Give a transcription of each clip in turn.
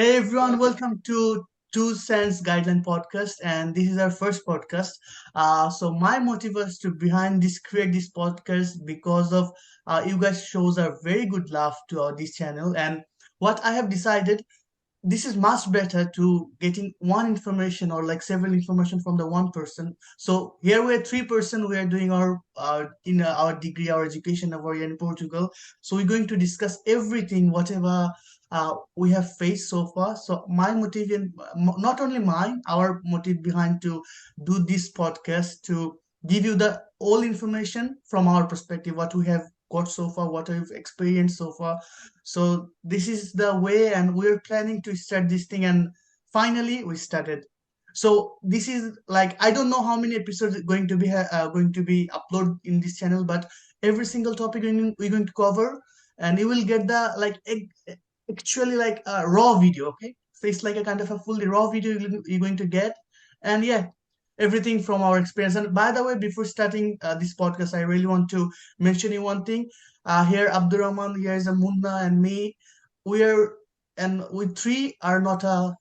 Hey everyone, welcome to Two Cents Guideline Podcast, and this is our first podcast. So my motive was to behind this create this podcast because of you guys shows a very good love to this channel, and what I have decided this is much better to getting one information or like several information from the one person. So here we are three-person. We are doing our in our degree, our education over here in Portugal. So we're going to discuss everything, whatever we have faced so far. So my motive, not only mine, our motive behind to do this podcast to give you the all information from our perspective, what we have got so far, what we've experienced so far. So this is the way, and we're planning to start this thing, and finally we started. So this is like I don't know how many episodes are going to be uploaded in this channel, but every single topic we're going to cover, and you will get the actually like a raw video. Okay, so it's like a kind of a fully raw video you're going to get, and yeah, everything from our experience. And by the way, before starting this podcast, I really want to mention you one thing. Here, Abdurrahman, here is a Munna and me. We are, and we three are not a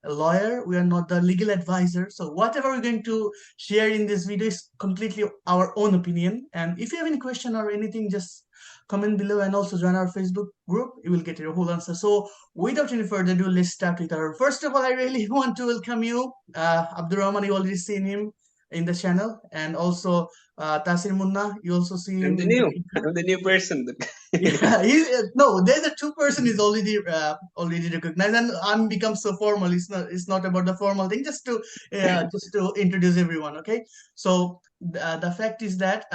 lawyer. We are not the legal advisor. So whatever we're going to share in this video is completely our own opinion. And if you have any question or anything, just comment below and also join our Facebook group. You will get your whole answer. So without any further ado, let's start with our. First of all, I really want to welcome you, Abdurrahman. You already seen him in the channel, and also Tasir Munna. You also see I'm him the in the new, intro. I'm the new person. Yeah, no, there's a two-person is already recognized, and I'm become so formal. It's not about the formal thing. Just to introduce everyone. Okay, so the fact is that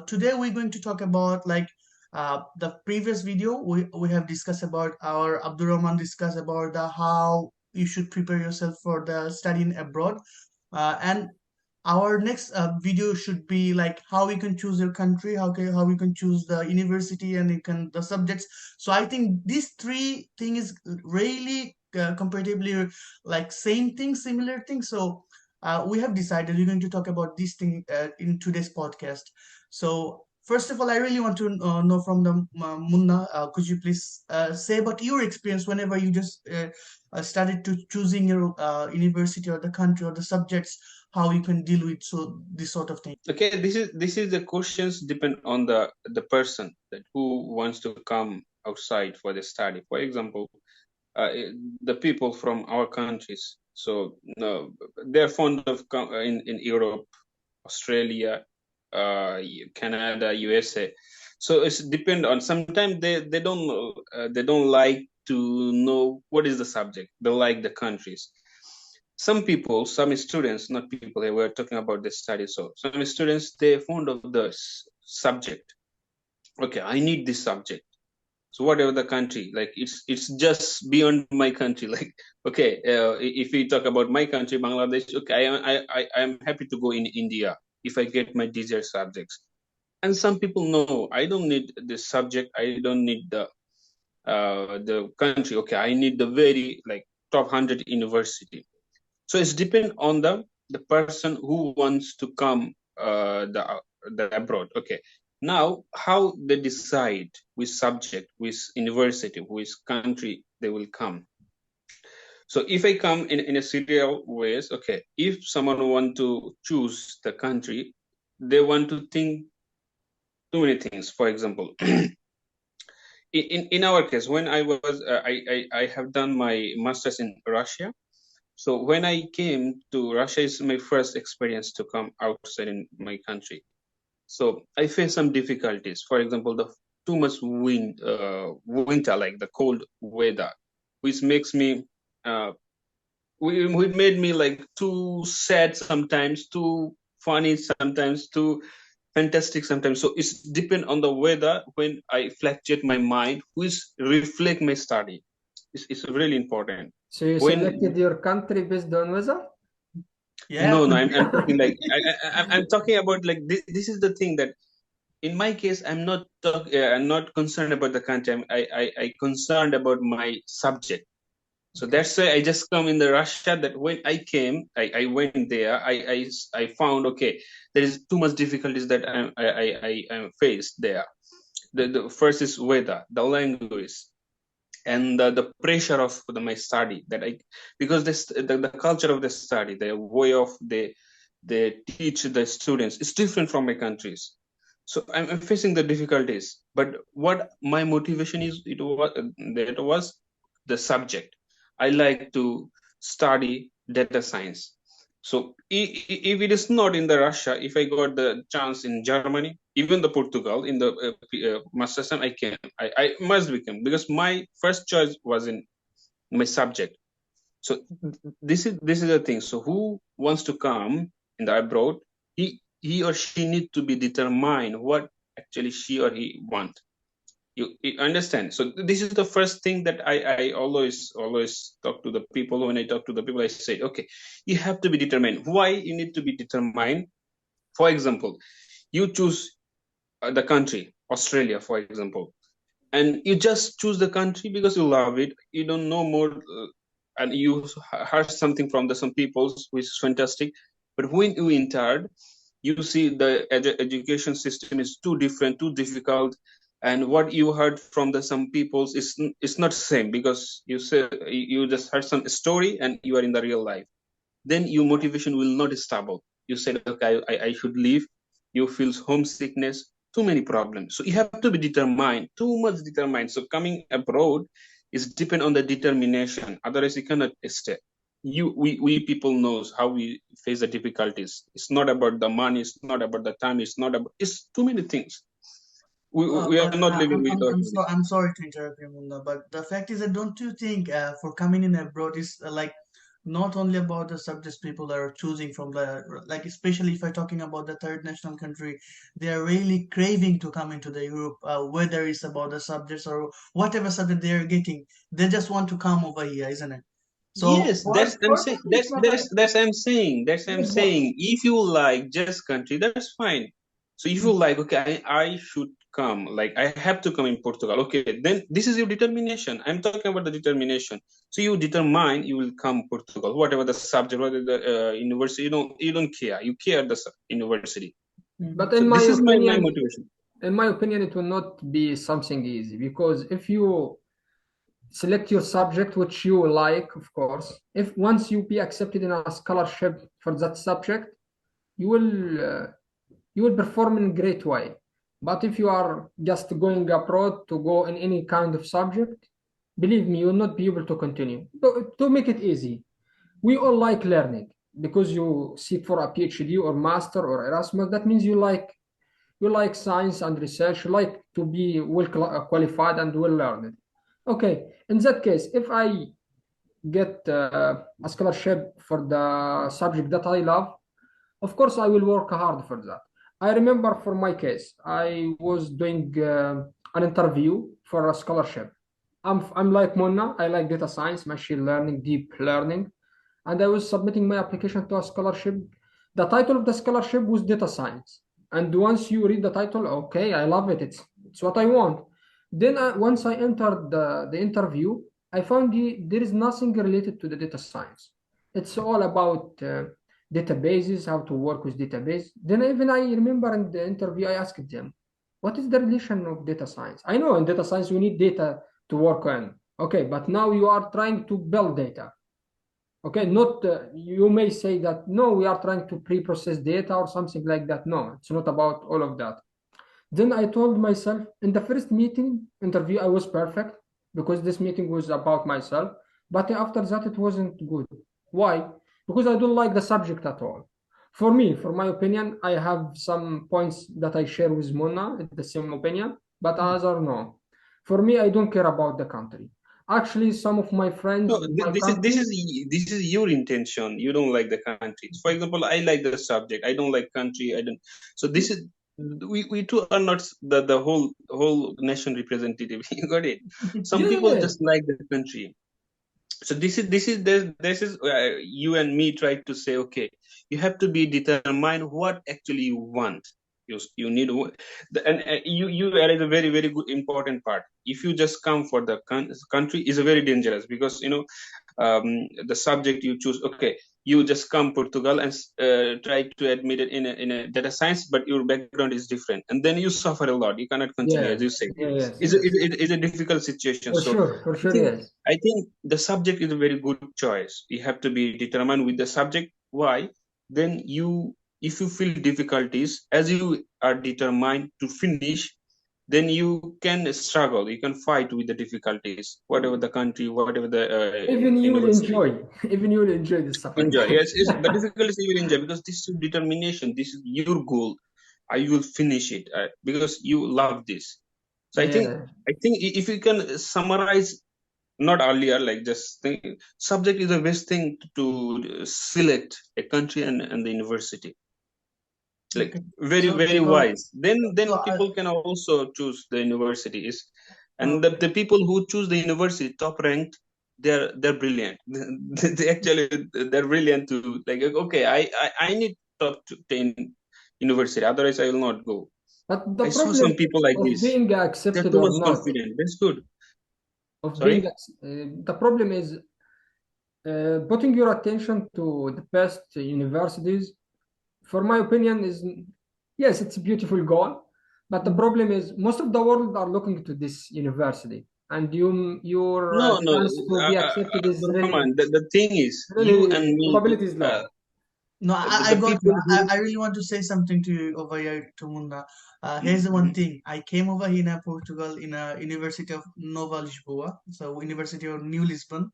today we're going to talk about like the previous video we have discussed about our Abdurrahman discussed about the how you should prepare yourself for the studying abroad, and our next video should be like how we can choose your country, how we can choose the university, and you can the subjects. So I think these three thing is really comparatively like same thing, similar thing. So we have decided we're going to talk about this thing in today's podcast. So first of all, I really want to know from the Munna, could you please say about your experience whenever you just started to choosing your university or the country or the subjects, how you can deal with so this sort of thing. Okay, this is the questions depend on the person that who wants to come outside for the study. For example, the people from our countries. So they're fond of in Europe, Australia, Canada, USA. So it's depend on. Sometimes they don't like to know what is the subject. They like the countries. Some people, some students, not people, we're talking about the study. So some students, they're fond of the subject. Okay, I need this subject. So whatever the country, like it's just beyond my country. Like, okay, if we talk about my country, Bangladesh, okay, I am happy to go in India if I get my desired subjects. And some people know I don't need the subject, I don't need the country. Okay, I need the very like top 100 university. So it's depend on the person who wants to come the abroad. Okay, now how they decide which subject, which university, which country they will come. So if I come in a serial ways, okay, if someone want to choose the country, they want to think too many things. For example, in our case, when I was I have done my masters in Russia. So when I came to Russia, is my first experience to come outside in my country. So I faced some difficulties. For example, the too much winter, like the cold weather, which makes me, it made me like too sad sometimes, too funny sometimes, too fantastic sometimes. So it's depend on the weather when I fluctuate my mind, which reflect my study. It's really important. So you When selected your country based on weather? Yeah. no, I'm talking like I'm talking about like this is the thing that in my case I'm not concerned about the country. I concerned about my subject. So Okay. that's why I just come in the Russia. That when I came, I went there. I found okay, there is too much difficulties that I faced there. The first is weather, the language. and the pressure of my study that I, because the culture of the study, the way of they teach the students is different from my countries. So I'm facing the difficulties. But what my motivation is, it was the subject. I like to study data science. So if it is not in the Russia, if I got the chance in Germany, even the Portugal in the master's time, I must become, because my first choice was in my subject. So this is the thing. So who wants to come in the abroad, he or she need to be determined what actually she or he want. You understand? So this is the first thing that I always talk to the people. When I talk to the people, I say, okay, you have to be determined. Why you need to be determined? For example, you choose the country, Australia, for example, and you just choose the country because you love it. You don't know more, and you heard something from some people, which is fantastic. But when you entered, you see the education system is too different, too difficult, and what you heard from some peoples is not the same, because you say you just heard some story and you are in the real life. Then your motivation will not stable. You said, okay, I should leave. You feel homesickness, too many problems. So you have to be determined, too much determined. So coming abroad is depend on the determination. Otherwise, you cannot stay. We people knows how we face the difficulties. It's not about the money. It's not about the time. It's too many things. We are But not living without this. I'm sorry to interrupt you, Munda, but the fact is that don't you think for coming in abroad is like not only about the subjects people are choosing from the, like especially if I'm talking about the third national country, they are really craving to come into the Europe, whether it's about the subjects or whatever subject they are getting, they just want to come over here, isn't it? So Yes, For, that's I'm for saying. me, it's not a, That's I'm saying. That's I'm yes, but saying. If you like just country, that's fine. So if you like, okay, I should come. Like I have to come in Portugal. Okay, then this is your determination. I'm talking about the determination. So you determine you will come Portugal, whatever the subject, whatever the university. You don't care. You care the university. but So in my this is my opinion, motivation. it will not be something easy because if you select your subject which you like, of course, if once you be accepted in a scholarship for that subject, you will you will perform in a great way. But if you are just going abroad to go in any kind of subject, believe me, you will not be able to continue. To make it easy, we all like learning because you seek for a PhD or master or Erasmus. That means you like science and research. You like to be well qualified and well learned. Okay, in that case, if I get a scholarship for the subject that I love, of course, I will work hard for that. I remember for my case, I was doing an interview for a scholarship. I'm like Mona, I like data science, machine learning, deep learning, and I was submitting my application to a scholarship. The title of the scholarship was data science. And once you read the title, okay, I love it. It's what I want. Then once I entered the interview, I found there is nothing related to the data science. It's all about databases, how to work with database. Then even I remember in the interview, I asked them, what is the relation of data science? I know in data science we need data to work on. Okay, but now you are trying to build data. Okay, not you may say that no, we are trying to pre-process data or something like that. No, it's not about all of that. Then I told myself in the first meeting interview I was perfect because this meeting was about myself. But after that it wasn't good. Why? Because I don't like the subject at all. For me, for my opinion, I have some points that I share with Mona, the same opinion, but other no. For me, I don't care about the country. Actually, some of my friends No, in my this country, is your intention. You don't like the country. For example, I like the subject. I don't like country. I don't. So this is we two are not the whole nation representative. You got it. Some yeah, people yeah, yeah. just like the country. So this is you and me try to say, okay, you have to be determined what actually you want. You need and you added a very good important part. If you just come for the country is very dangerous, because the subject you choose. Okay, you just come Portugal and try to admit it in a data science, but your background is different, and then you suffer a lot. You cannot continue, as you say. Yes, It's a difficult situation. for sure, yes. I think the subject is a very good choice. You have to be determined with the subject. Why? Then if you feel difficulties, as you are determined to finish, then you can struggle. You can fight with the difficulties, whatever the country, whatever the Even you will university. even you will enjoy the suffering. Enjoy. Yes, the difficulties you will enjoy because this is determination. This is your goal. I will finish it because you love this. So I think if you can summarize, not earlier, like just think, subject is the best thing to select a country and the university. Like very wise. Then people can also choose the universities, and the people who choose the university top ranked, they're brilliant. they're brilliant to like. Okay, I need top 10 university, otherwise I will not go. But the I saw problem some people like of this. being accepted They're too or much not, confident. That's good. the problem is putting your attention to the best universities. For my opinion, is yes, it's a beautiful goal, but the problem is most of the world are looking to this university, and your chance to be accepted is come on. The thing is, really, you and me. probability is low. No, I got you. I really want to say something to you over here, to Munda. Here's the one thing. I came over here in Portugal in a University of Nova Lisboa, so University of New Lisbon.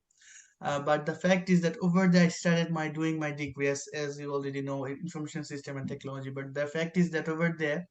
But the fact is that over there I started doing my degree, as you already know, in information system and technology. But the fact is that over there,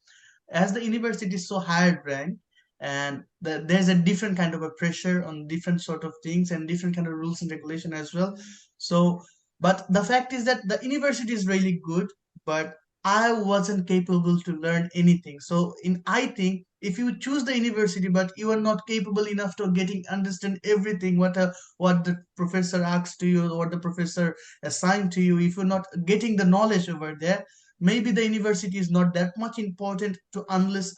as the university is so higher ranked, and there's a different kind of a pressure on different sort of things and different kind of rules and regulation as well. So, but the fact is that the university is really good, but I wasn't capable to learn anything. So I think if you choose the university but you are not capable enough to getting understand everything what the professor asks to you, or what the professor assigned to you, if you're not getting the knowledge over there, maybe the university is not that much important to, unless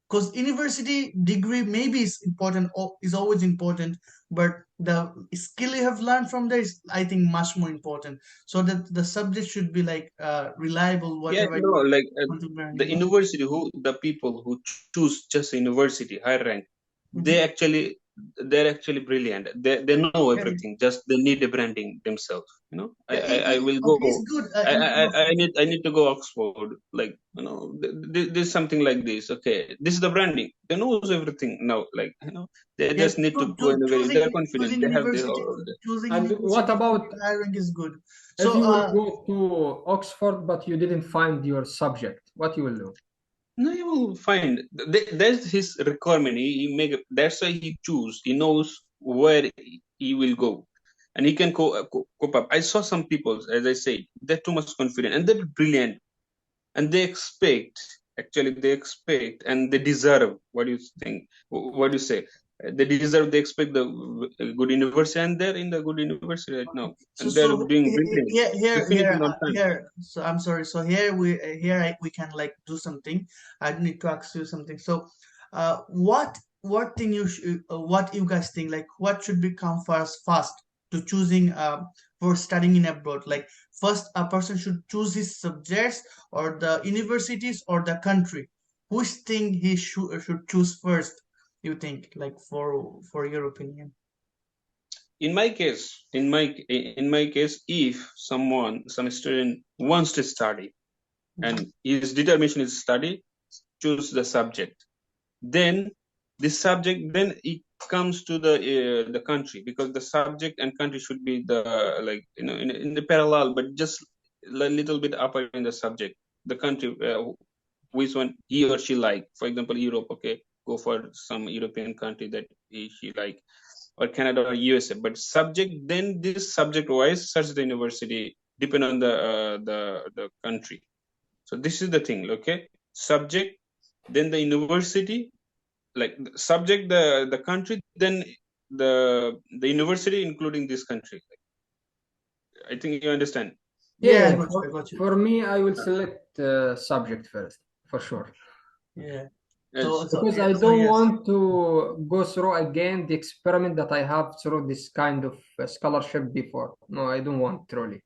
because university degree maybe is important or is always important, but the skill you have learned from there is, I think, much more important. So that the subject should be like reliable, whatever you want to learn, the university, the people who choose just university high rank, they're actually brilliant. They know everything. Just they need a branding themselves. I will go. It's good. I need to go Oxford. Like there's something like this. Okay, this is the branding. They knows everything now. Like they just need to go in a very. They're confident. They have And what about hiring is good. So if you will go to Oxford but you didn't find your subject, what you will do? No, you will find that's his requirement. That's why he choose. He knows where he will go, and he can cope up. I saw some people, as I said, they're too much confident and they're brilliant, and they expect. Actually, they expect and they deserve. What do you think? What do you say? They deserve. They expect the good university, and they're in the good university right now, and they're doing brilliant. Here. So I'm sorry. So here we can like do something. I need to ask you something. So, what thing what you guys think, like what should become fast to choosing for studying in abroad? Like first, a person should choose his subjects, or the universities, or the country. Which thing he should choose first? You think, like for your opinion? In my case, if some student wants to study and his determination is study, choose the subject. Then this subject, then it comes to the country, because the subject and country should be in the parallel, but just a little bit upper in the subject. The country, which one he or she like. For example, Europe. Okay, go for some European country that she like, or Canada or USA. But subject, then this subject wise search the university depend on the country. So this is the thing. Okay, subject, then the university, like subject the country, then the university including this country. I think you understand. Yeah, I got you. For me, I will select subject first, for sure. Yeah. Because I don't want to go through again the experiment that I have through this kind of scholarship before. No, I don't want, truly.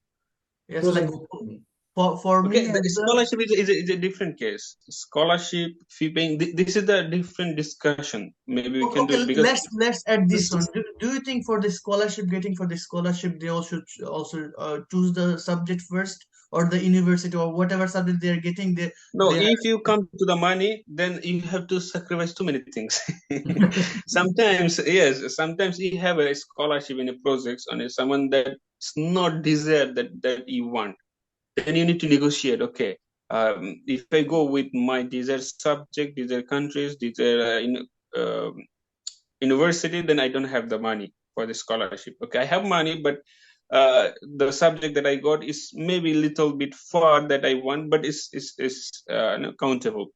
Yes, It like wasn't good for me. for Okay, me the as well. scholarship is a different case. Scholarship, fee paying, this is the different discussion. Maybe we Okay, can do okay, it because let's add this this one. is, Do you think for the scholarship, getting for the scholarship, they also choose the subject first, or the university, or whatever subject they are getting, no, they if you come to the money, then you have to sacrifice too many things. Sometimes, yes, sometimes you have a scholarship in a project on someone that's not desired that you want. Then you need to negotiate. Okay, if I go with my desired subject, desired countries, desired university, then I don't have the money for the scholarship. Okay, I have money, but the subject that I got is maybe a little bit far that I want, but it's countable.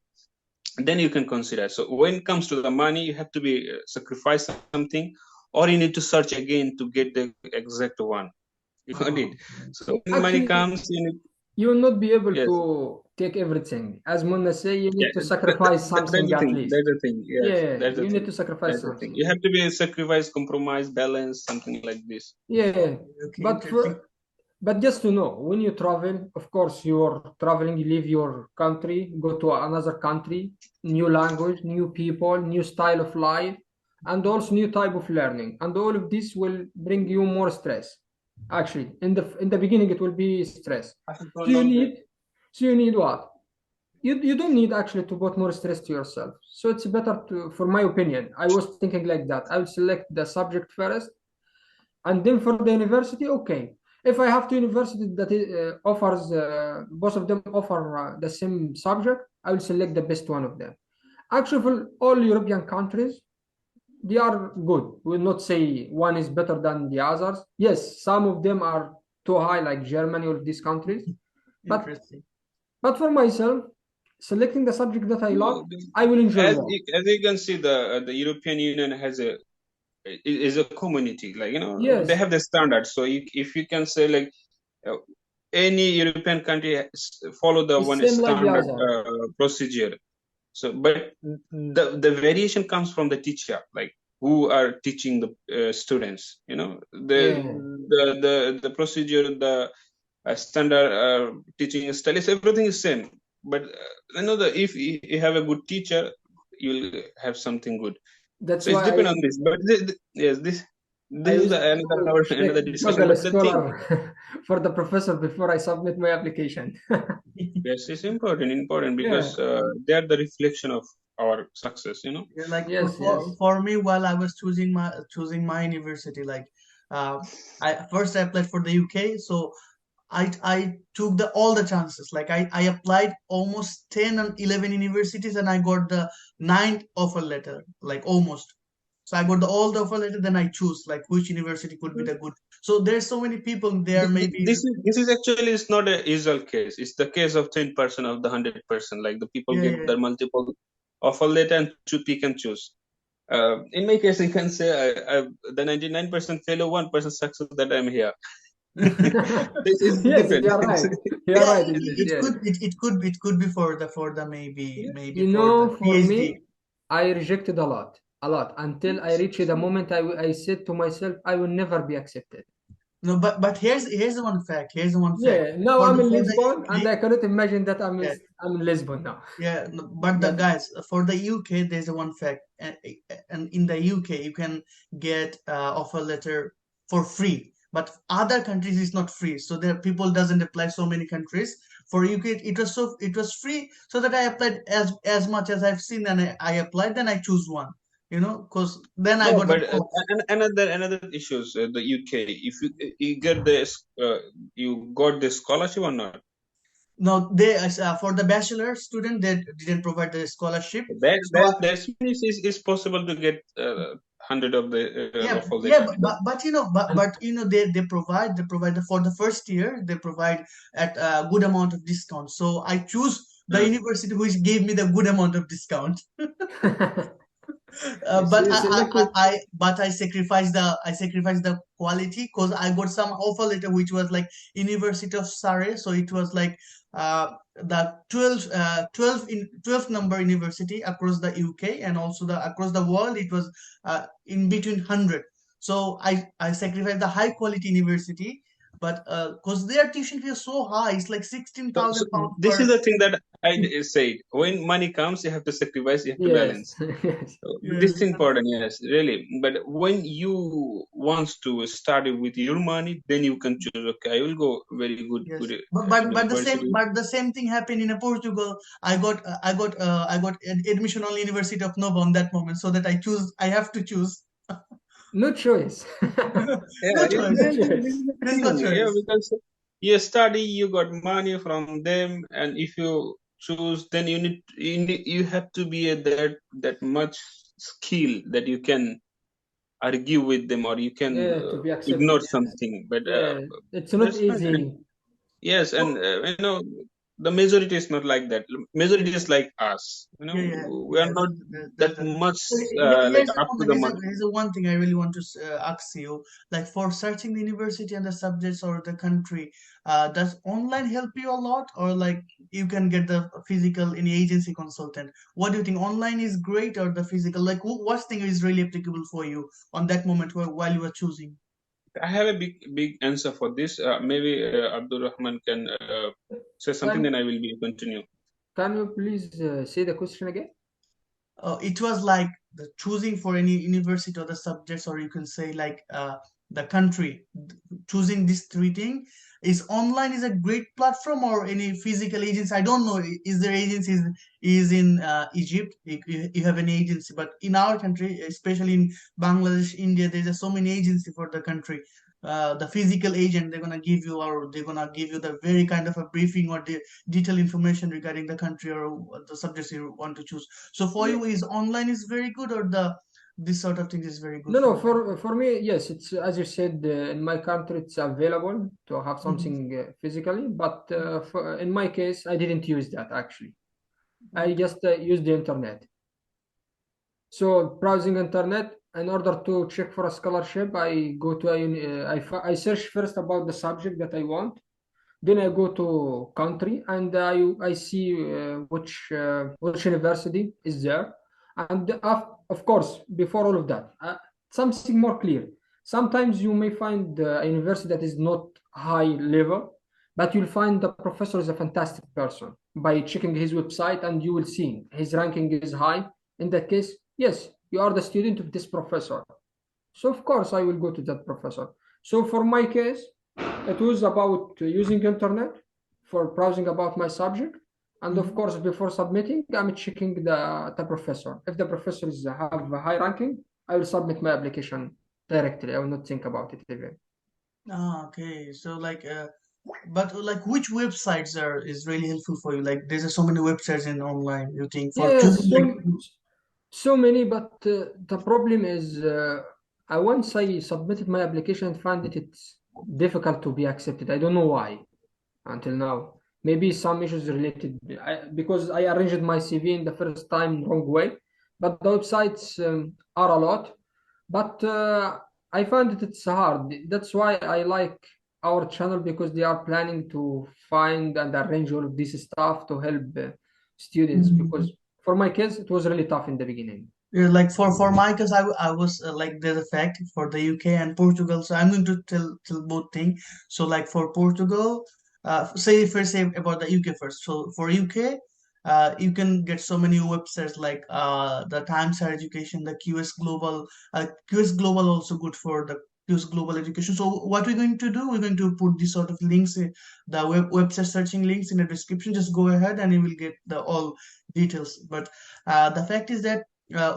Then you can consider. So when it comes to the money, you have to be sacrifice something, or you need to search again to get the exact one. You got it. So when money Actually, comes, you need, you will not be able yes, to take everything. As Mona say, you yeah, need to sacrifice that's something the at thing. least. That's the thing. Yes, Yeah, that's the you need thing. to sacrifice That's the thing. something. You have to be sacrifice, compromise, balance, something like this. Yeah, okay, but interesting. but just to know, when you travel, of course, you're traveling, you leave your country, go to another country, new language, new people, new style of life, and also new type of learning. And all of this will bring you more stress. Actually, in the beginning, it will be stress. So you need, so you need what? You don't need actually to put more stress to yourself. So it's better to, for my opinion, I was thinking like that. I would select the subject first, and then for the university, okay. If I have two universities that offers both of them offer the same subject, I will select the best one of them. Actually, for all European countries, they are good. We will not say one is better than the others. Yes, some of them are too high, like Germany or these countries. But Interesting. but for myself, selecting the subject that I No, love, I will enjoy as more. as you can see, the European Union has is a community. Like they Yes, have the standards. So if you can say like uh, any European country follow the it's one same like the standard other. procedure. So, but the variation comes from the teacher, like who are teaching the students. Yeah, The procedure, the standard teaching style is everything is same. But if you have a good teacher, you'll have something good. that's So it's why depend on this. But yes, I this is used another to our check another discussion. Google But the thing, Scholar for the professor before I submit my application. yes, it's important Yeah. because they are the reflection of our success. Yeah, like Yes, yes. for me, while I was choosing my university, like uh, I applied for the UK, so I took the all the chances. Like I applied almost 10 and 11 universities, and I got the ninth offer letter, like almost. So I got all the offer letter, then I choose like which university could be the good. So there's so many people there, maybe. This is actually it's not a usual case. It's the case of 10% of the 100%. Like the people Yeah, get yeah. the multiple offer letter and to pick and choose. In my case, you can say the 99% failure, 1% success that I'm here. This is Yes, different. you're right. You're Yeah, right in this. Yes. it could be for the maybe You for the know, for PhD. me, I rejected a lot until I reached the moment I said to myself, I will never be accepted. No, but here's the one fact. Here's the one fact. Yeah, now For I'm the in for the Lisbon, and UK, I cannot imagine that yeah, I'm in Lisbon now. yeah. No, but the But guys, for the UK, there's a one fact, and in the UK, you can get offer letter for free. But other countries is not free, so there people doesn't apply so many countries. For UK, it was free, so that I applied as much as I've seen, and I applied. Then I choose one, because then I No, got a but chance. another issues the UK. If you get this, you got the scholarship or not? No, they for the bachelor student they didn't provide the scholarship. So That's means it's possible to get 100 of the yeah, offer yeah, letter because and they provide for the first year they provide at a good amount of discount. So I choose the uh, university which gave me the good amount of discount. yes, But you selected. I sacrificed the quality because I got some offer letter which was like University of Surrey, so it was like the 12th number university across the UK and also the across the world. It was in between 100. So I sacrificed the high quality university, but because their tuition fee is so high, it's like sixteen So thousand pounds this is per. the thing that said. When money comes, you have to sacrifice. You have to Yes, balance. yes, So this is Yes. important, yes, really. But when you want to study with your money, then you can choose. Okay, I will go very good Yes, but university. the same thing happened in Portugal. I got admission on University of Nova on that moment, so that I have to choose. no choice. Yeah, No choice. this Yes, is the There's no thing. Yeah, choice. because you study, you got money from them, and if you choose, then you have to be at that much skill that you can argue with them or you can yeah, to be ignore accepted. Yes, something. But yeah, it's not that's fine. And easy. yes, and So the majority is not like that. Majority is like us. We are yeah, not that's that the. much So like here's the up to moment. the mark. Here's the one thing I really want to ask you. Like for searching the university and the subjects or the country, does online help you a lot, or like you can get the physical in agency consultant? What do you think? Online is great or the physical? Like what thing is really applicable for you on that moment while you are choosing? I have a big answer for this. Maybe Abdul Rahman can say something, then Can I will be continue. can you please say the question again? It was like the choosing for any university or the subjects, or you can say like the country. Choosing these three things is online is a great platform or any physical agency. I don't know. Is there agencies is in Egypt? You have an agency, but in our country, especially in Bangladesh, India, there's so many agency for the country. The physical agent they're gonna give you the very kind of a briefing or the detailed information regarding the country or the subjects you want to choose. So for Yeah. you, is online is very good or the this sort of thing is very good No, no. for you? For me, yes. It's as you said. In my country, it's available to have Mhm. something physically. But in my case, I didn't use that actually. I Okay. just used the internet. So browsing internet in order to check for a scholarship, I go to I search first about the subject that I want. Then I go to country and I see which university is there. And of course, before all of that, something more clear. Sometimes you may find a university that is not high level, but you'll find the professor is a fantastic person by checking his website, and you will see his ranking is high. In that case, yes, you are the student of this professor. So of course, I will go to that professor. So for my case, it was about using internet for browsing about my subject, and of Mhm. course, before submitting, I'm checking the professor. If the professors have a high ranking, I will submit my application directly. I will not think about it even. Ah, okay. So like, but like, which websites are is really helpful for you? Like, there's so many websites in online. You think for Yes, choosing like, so many, but the problem is, once I submitted my application and found that it's difficult to be accepted. I don't know why until now. Maybe some issues related because I arranged my CV in the first time wrong way, but the websites are a lot. But I find that it's hard. That's why I like our channel because they are planning to find and arrange all of this stuff to help students. Mhm. Because for my case, it was really tough in the beginning. Yeah, like for my case, I was like there's a fact for the UK and Portugal. So I'm going to tell both things. So like for Portugal, say first say about the UK first. So for UK, you can get so many websites like the Times Higher Education, the QS Global. QS Global also good for the QS Global Education. So what we're going to do, we're going to put these sort of links, the website searching links in the description. Just go ahead and you will get the all details. But the fact is that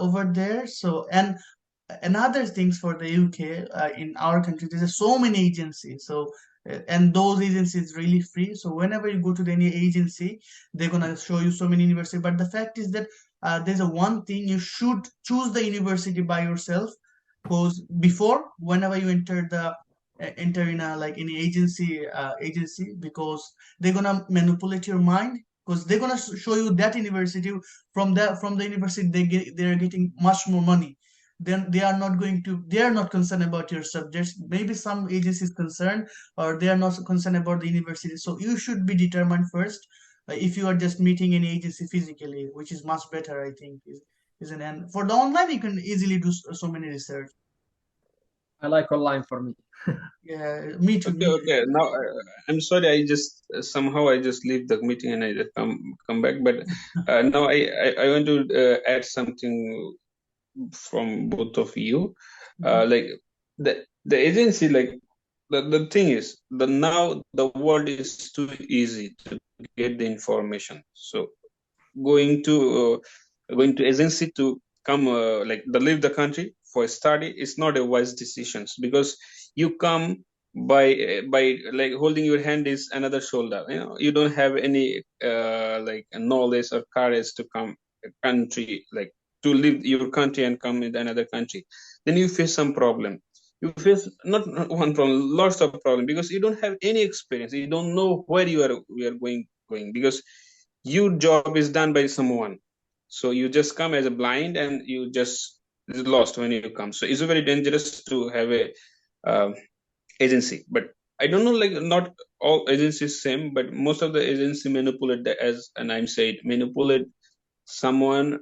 over there. So, and another things for the UK, in our country, there's so many agencies. So, and those agencies really free. So whenever you go to any agency, they're gonna show you so many university. But the fact is that there's a one thing you should choose the university by yourself. Because before, whenever you enter the enter in a like any agency, because they're gonna manipulate your mind, because they're gonna show you that university. From the university they are getting much more money. Then they are not concerned about your subjects. Maybe some agencies concerned, or they are not concerned about the university. So you should be determined first, if you are just meeting an agency physically, which is much better, I think, isn't. And for the online you can easily do so many research. I like online for me. Yeah, me too, Okay, me too. okay. Now I'm sorry. I just somehow I just leave the meeting and I just come back. But now I want to add something from both of you. Mhm. Like the agency, like the thing is, the now the world is too easy to get the information. So going to going to agency to come like the leave the country for study is not a wise decisions, because you come by like holding your hand is another shoulder, you don't have any like knowledge or courage to come a country, like to leave your country and come in another country. Then you face some problem, you face not one problem, lots of problem, because you don't have any experience, you don't know where you are going, because your job is done by someone, so you just come as a blind and you just lost when you come. So it's very dangerous to have a uh, agency. But I don't know, like not all agencies same, but most of the agency manipulate as, and I'm saying manipulate someone,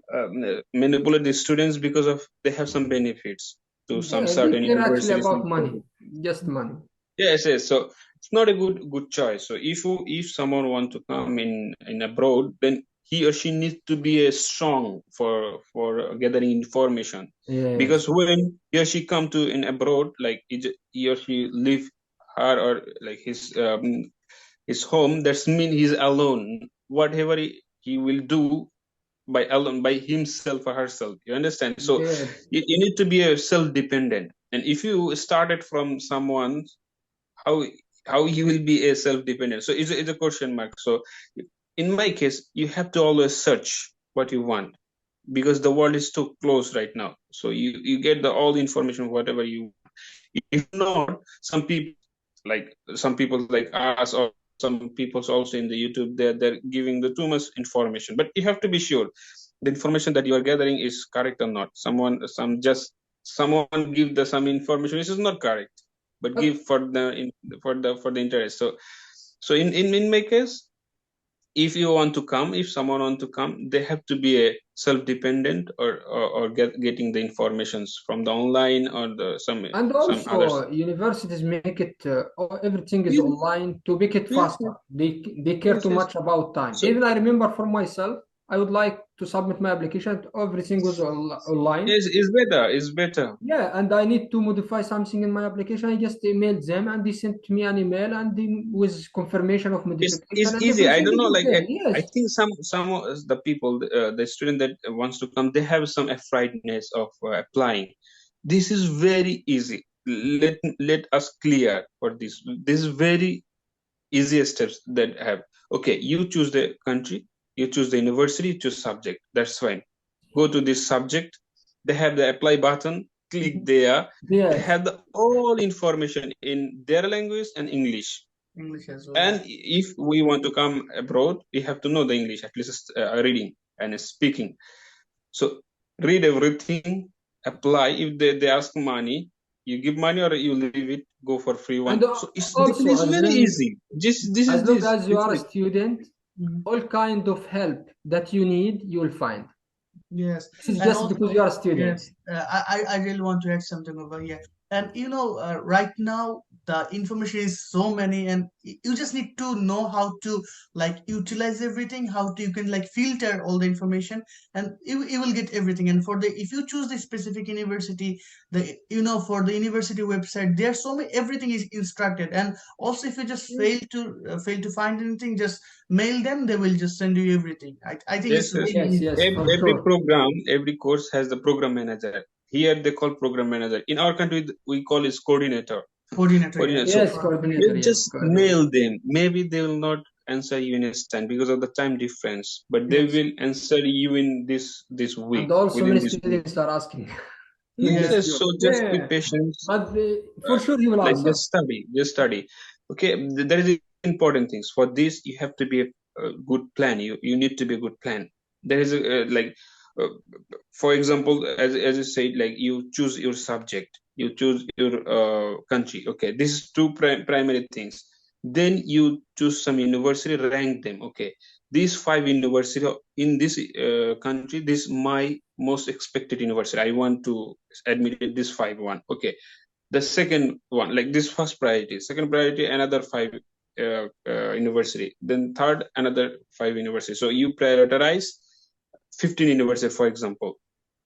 manipulate the students because of they have some benefits to some Yeah, they certain care actually universities, about some money, just money. yes, yes. So it's not a good choice. So if someone want to come in abroad, then he or she needs to be a strong for gathering information, Yes, because when he or she come to in abroad, like he or she leave her or like his home, that's mean he's alone. Whatever he will do by alone by himself or herself. You understand? So yes. you need to be a self-dependent. And if you started from someone, how how you will be a self-dependent, so it's a question mark. So in my case, you have to always search what you want, because the world is too close right now, so you get the all information whatever you, if not, some people like us, or some people's also in the YouTube, they're giving the too much information, but you have to be sure the information that you are gathering is correct or not. Someone give the some information which is not correct, but But give for the interest. So in my case, if someone want to come, they have to be a self-dependent, or getting the informations from the online or the and some others. also universities make it everything is Yes, online to make it yes, faster. They care yes, too yes. much about time. So Even I remember for myself, I would like to submit my application. Everything was online. yes, it's better. Yeah, and I need to modify something in my application. I just emailed them, and they sent me an email, and with confirmation of It's modification, and easy. I everything don't is know. Like okay. I Yes, think some of the people, the student that wants to come, they have some afraidness of applying. This is very easy. Let us clear for this. This is very easiest steps that have. Okay, you choose the country, you choose the university, you choose subject. That's fine. Go to this subject. They have the apply button. Click Mhm. there. They yes, have the all information in their language and English. English as well, yeah. And if we want to come abroad, we have to know the English, at least reading and speaking. So read everything, apply. If they ask money, you give money or you leave it, go for free and one. So also it's very easy. This as is long this. as you It's are a like student, Mhm. all kind of help that you need, you will find. Yes, This is and just because also, you are a student. yes, I really want to add something over here. And right now the information is so many, and you just need to know how to like utilize everything, how to you can like filter all the information, and you will get everything. And for the if you choose the specific university, for the university website, there's so many everything is instructed. And also, if you just fail to find anything, just mail them. They will just send you everything. I think yes, it's yes. really Yes, easy. yes, for Every sure. program, every course has the program manager. Here they call program manager. In our country, we call it coordinator. Coordinator, Coordinator. yes. So Yes, coordinator. you Yes, just coordinator. mail them. Maybe they will not answer you in instant because of the time difference, but they Yes, will answer you in this And week, also within many this week. students are asking. Yes, yes, Yes, yes. you. So just be Yeah, patient. but for sure he will Like answer. just study. Okay, there is important things for this. You have to be a good plan. You need to be a good plan. There is uh, for example, as you said, like you choose your subject, you choose your country. Okay, this is two primary things. Then you choose some university, rank them. Okay, these five university in this country, this is my most expected university. I want to admit this five one. Okay, the second one, like this first priority, second priority, another 5 university, then third, another 5 university. So you prioritize 15 university, for example,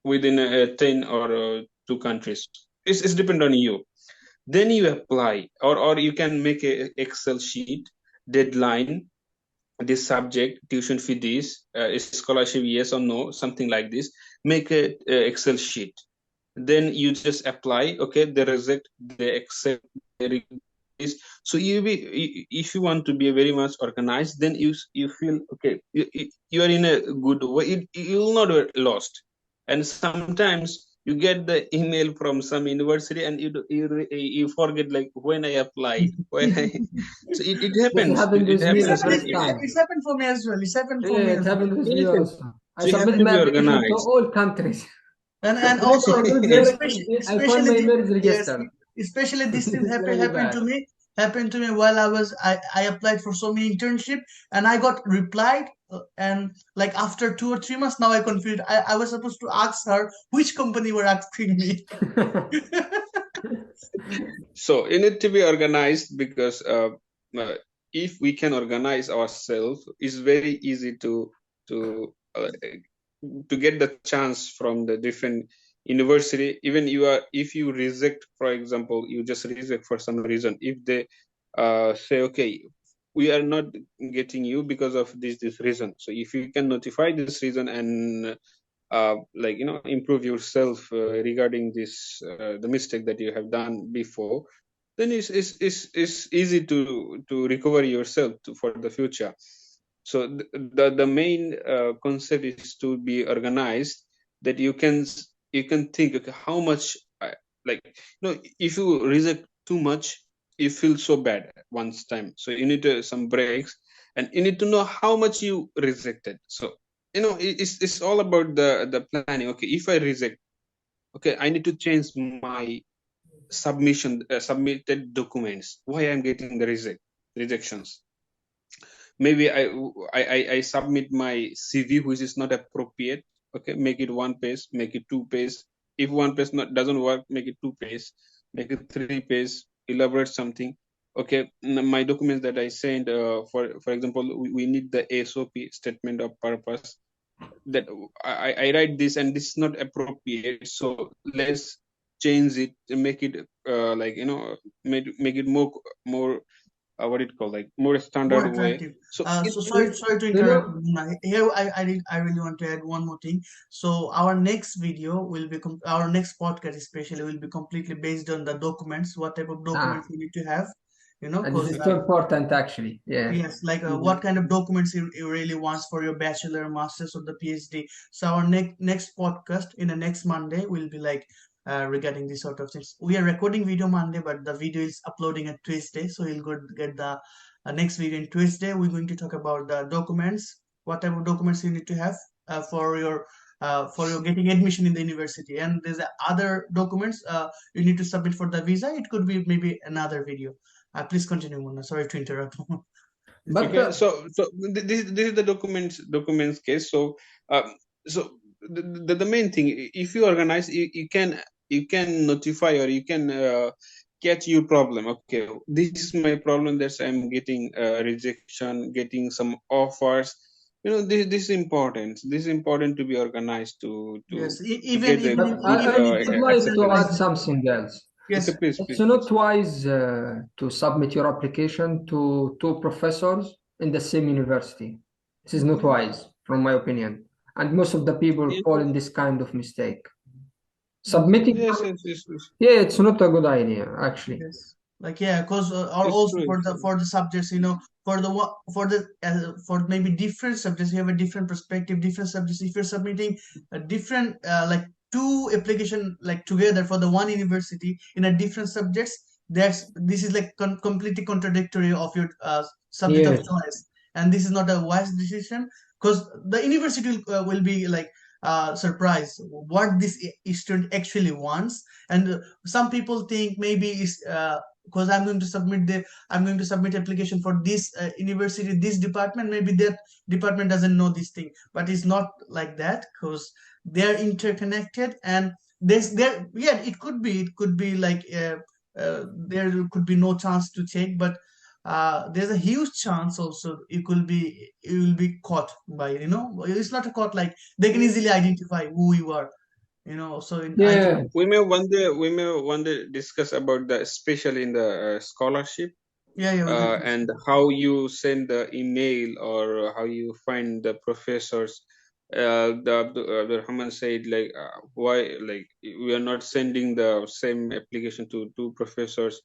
within 10 or 2 countries. It's depend on you. Then you apply, or you can make a Excel sheet, deadline, this subject, tuition fee, this scholarship, yes or no, something like this. Make a Excel sheet. Then you just apply. Okay, they reject, they accept, they release. So if you want to be very much organized, then you feel okay. You are in a good way. You will not be lost. And sometimes you get the email from some university and you forget, like, when I applied. So it This happens. happened It with me the happens. first time. It's happened for me as well. It's happened for me Yeah, it as well. happened with me Yes, yes. also. I So you have submitted to my be application to organized. all countries. And I also got especially rejected. I found especially my the, emails yes, registered. especially this thing It's really happened bad. to me, while I applied for so many internship, and I got replied, and like after 2 or 3 months, now I confused. I was supposed to ask her which company were asking me. So you need to be organized, because uh, if we can organize ourselves, it's very easy to uh, to get the chance from the different university. Even if you reject, for example, you just reject for some reason. If they say, okay, we are not getting you because of this reason. So if you can notify this reason and like, improve yourself regarding this the mistake that you have done before, then it's easy to recover yourself for the future. So the main concept is to be organized, that you can think, okay, how much like, if you reject too much, you feel so bad once time. So you need some breaks, and you need to know how much you rejected. So it's all about the planning. Okay, if I reject, okay, I need to change my submitted documents. Why I'm getting the rejections? Maybe I submit my CV which is not appropriate. Okay, make it 1 page, make it 2 page. If 1 page doesn't work, make it 2 page, make it 3 page, elaborate something. Okay, my documents that I sent, for example, we need the SOP, statement of purpose, that I write this and this is not appropriate, so let's change it and make it like, make it more what it called, like, more More standard way. attractive. So So You, sorry to you interrupt. know, Here, I really want to add one more thing. So our next video will be our next podcast especially will be completely based on the documents. What type of documents ah, you need to have, this because is too important actually. Yeah. yes, like Mhm. what kind of documents you really wants for your bachelor, masters, or the PhD. So our next podcast in the next Monday will be like regarding these sort of things. We are recording video Monday, but the video is uploading at Tuesday, so you'll go get the next video in Tuesday. We're going to talk about the documents, what type of documents you need to have for your getting admission in the university, and there's other documents you need to submit for the visa. It could be maybe another video. Please continue, Munna. Sorry to interrupt. But Okay, so this is the documents case. So so the main thing, if you organize, you can notify, or you can catch your problem. Okay, this is my problem, that's I'm getting rejection, getting some offers. This is important. This is important to be organized, to Yes, to to get the good I would like to add acceptance. something else. Okay, yes, please, It's please, not please. wise to submit your application to two professors in the same university. This is not wise, from my opinion. And most of the people Yes, fall in this kind of mistake. Submitting, yes, yes, yes, yes. yeah, it's not a good idea, actually. yes. Like yeah, because or It's also true. for It's the true. subjects, for maybe different subjects, you have a different perspective, different subjects. If you're submitting a different like two application like together for the one university in a different subjects, this is like completely contradictory of your subject of Yes, choice, and this is not a wise decision because the university will be like surprised what this student actually wants, and some people think maybe is because I'm going to submit application for this university, this department, maybe that department doesn't know this thing, but it's not like that because they're interconnected, and there, yeah, it could be like there could be no chance to check, but there's a huge chance also you will be caught by, it's not a caught, like they can easily identify who you are, so I think, Yeah, we may one day discuss about the, especially in the scholarship, yeah, we can. and how you send the email, or how you find the professors. The Rahman said, like, why, like, we are not sending the same application to two professors,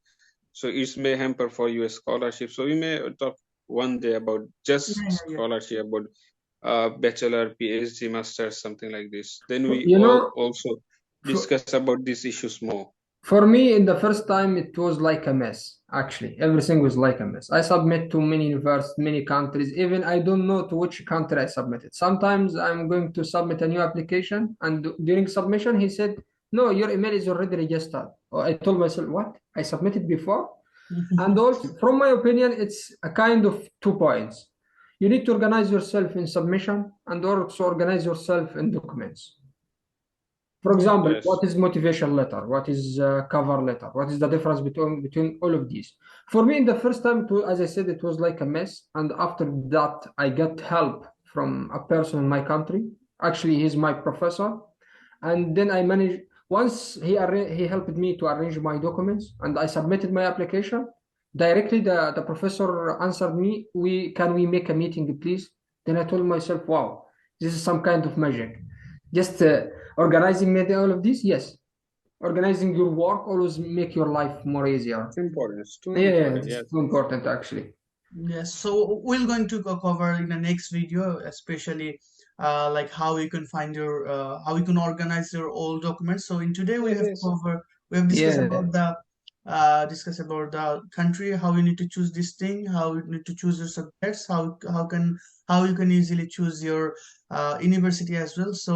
so it may hamper for you a scholarship. So we may talk one day about just Yeah, yeah, scholarship, about bachelor, PhD, master, something like this. Then we you all know, also for, discuss about these issues more. for me, in the first time, it was like a mess. Actually, everything was like a mess. I submit to many universities, many countries. Even I don't know to which country I submitted. Sometimes I'm going to submit a new application, and during submission, he said, "No, your email is already registered." I told myself, "What? I submitted before?" And also, from my opinion, it's a kind of 2 points. You need to organize yourself in submission and also organize yourself in documents. For yeah, example, Yes. what is motivation letter? What is cover letter? What is the difference between all of these? For me, in the first time, as I said, it was like a mess. And after that, I got help from a person in my country. Actually, he's my professor. And then I managed. Once he helped me to arrange my documents, and I submitted my application. Directly, the professor answered me, "We make a meeting, please?" Then I told myself, "Wow, this is some kind of magic." Just organizing maybe all of this, yes. Organizing your work always make your life more easier. It's important. It's too Yeah, important. it's Yes. too important actually. yes. So we're going to cover in the next video, especially like how you can organize your old documents. So in today Yes. Yes. we have discussed Yeah, about the country, how you need to choose this thing, how you need to choose your subjects, how you can easily choose your university as well. So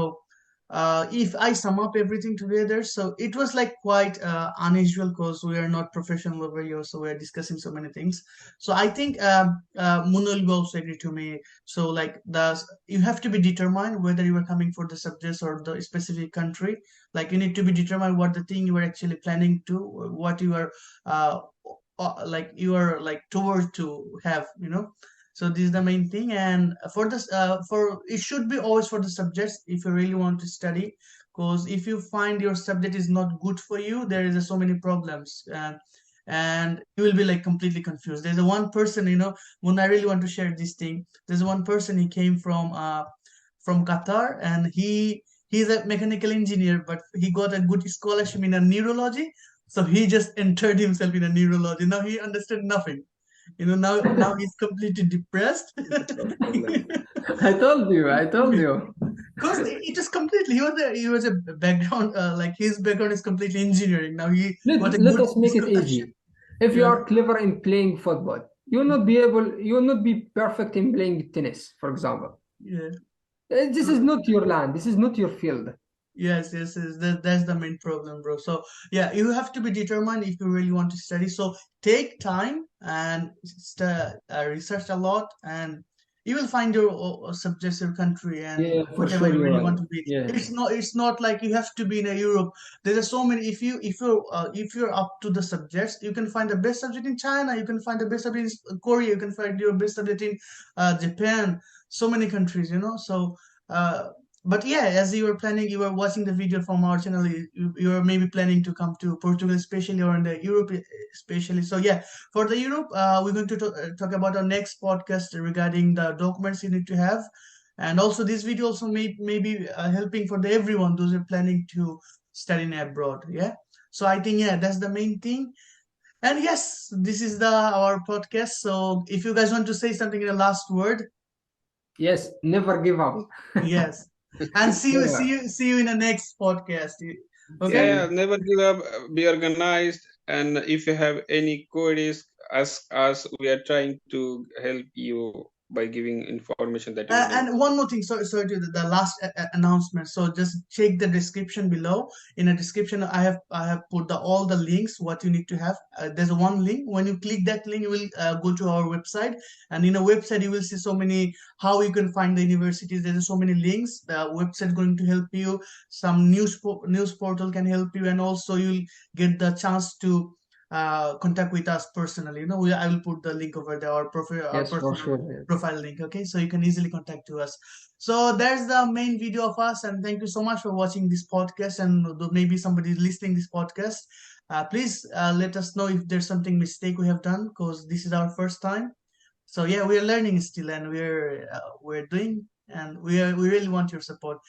if I sum up everything together, so it was like quite unusual because we are not professional over here, so we are discussing so many things. So I think Munul will also agree to me. So like you have to be determined whether you are coming for the subjects or the specific country. Like you need to be determined what the thing you are actually planning to, what you are uh, like you are like toward to have, So this is the main thing, and for this, for it should be always for the subjects if you really want to study. Because if you find your subject is not good for you, there is so many problems, and you will be like completely confused. There's a one person, when I really want to share this thing. There's one person, he came from Qatar, and he's a mechanical engineer, but he got a good scholarship in a neurology, so he just entered himself in a neurology. Now he understood nothing. Now he's completely depressed. No problem. I told you. Because it is completely, he was a background, like his background is completely engineering. Now he got a Let good us make it scholarship. easy. If you Yeah, are clever in playing football, you will not be perfect in playing tennis, for example. yeah. This is not your land. This is not your field. Yes. That's the main problem, bro. So yeah, you have to be determined if you really want to study. So take time and research a lot, and you will find your subjects, your country, and Yeah, for whatever sure you you're really right. want to be. Yeah. It's not like you have to be in a Europe. There are so many. If you're up to the subjects, you can find the best subject in China. You can find the best subject in Korea. You can find your best subject in Japan. So many countries, So. Uh, but yeah, as you were planning, you were watching the video from our channel, you were maybe planning to come to Portugal especially, or in the Europe especially. So yeah, for the Europe, we're going to talk about our next podcast regarding the documents you need to have. And also this video also may be helping for everyone those who are planning to study in abroad. Yeah, so I think, yeah, that's the main thing. And yes, this is the our podcast. So if you guys want to say something in the last word. Yes, never give up. Yes. And see you, see Yeah. you, see you in the next podcast. See Okay? Yeah, you. never give up, be organized, and if you have any queries, ask us. We are trying to help you by giving information that you need. And one more thing, sorry to the last announcement. So just check the description below. In the description, I have put all the links what you need to have. There's one link. When you click that link, you will go to our website, and in a website you will see so many how you can find the universities. There's so many links. The website going to help you. Some news portal can help you, and also you'll get the chance to contact with us personally. I will put the link over there, our Yes, for personal sure. Yes. profile link. Okay, so you can easily contact to us. So there's the main video of us, and thank you so much for watching this podcast. And maybe somebody is listening this podcast. Please let us know if there's something mistake we have done, because this is our first time. So yeah, we are learning still, and we're doing, and we really want your support.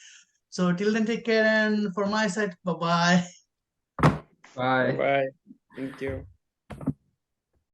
So till then, take care, and for my side, bye bye. Bye. Bye. Thank you.